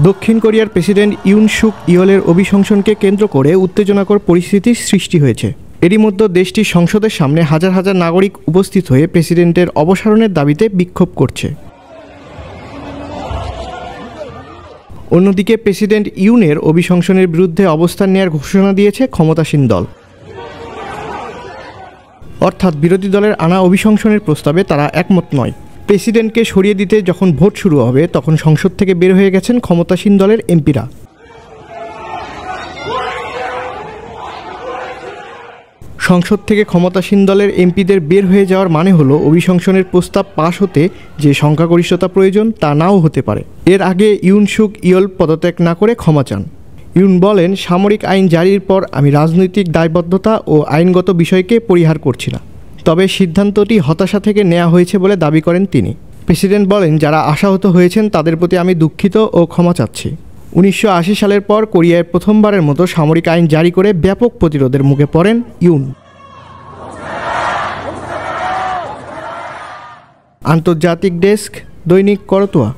দক্ষিণ কোরিয়ার president Yoon সুক ইয়লের অভিশংসনকে কেন্দ্র করে উত্তেজনাকর পরিস্থিতির সৃষ্টি হয়েছে। এরই মধ্যে দেশটির সংসদের সামনে হাজার হাজার নাগরিক উপস্থিত হয়ে প্রেসিডেন্টের অবসানের দাবিতে বিক্ষোভ করছে। অন্যদিকে প্রেসিডেন্ট ইউনের অভিশংসনের বিরুদ্ধে অবস্থান নেওয়ার ঘোষণা দিয়েছে ক্ষমতাসীন দল। অর্থাৎ বিরোধী দলের আনা অভিশংসনের প্রস্তাবে তারা একমত নয়। প্রেসিডেন্টকে সরিয়ে দিতে যখন ভোট শুরু হবে তখন সংসদ থেকে বের হয়ে গেছেন ক্ষমতাসীন দলের এমপিরা। সংসদ থেকে ক্ষমতাসীন দলের এমপিদের বের হয়ে যাওয়ার মানে হলো অভিশংসনের প্রস্তাব পাশ হতে যে সংখ্যাগরিষ্ঠতা প্রয়োজন তা নাও হতে পারে। এর আগে ইউন সুক ইয়ল পদত্যাগ না করে ক্ষমা চান। ইউন বলেন, সামরিক আইন জারির পর আমি রাজনৈতিক দায়বদ্ধতা ও আইনগত বিষয়কে পরিহার করছি না, তবে সিদ্ধান্তটি হতাশা থেকে নেওয়া হয়েছে বলে দাবি করেন তিনি। প্রেসিডেন্ট বলেন, যারা আশাহত হয়েছেন তাদের প্রতি আমি দুঃখিত ও ক্ষমা চাচ্ছি। 1980 সালের পর কোরিয়ায় প্রথমবারের মতো সামরিক আইন জারি করে ব্যাপক প্রতিরোধের মুখে পড়েন ইউন। আন্তর্জাতিক ডেস্ক, দৈনিক করতোয়া।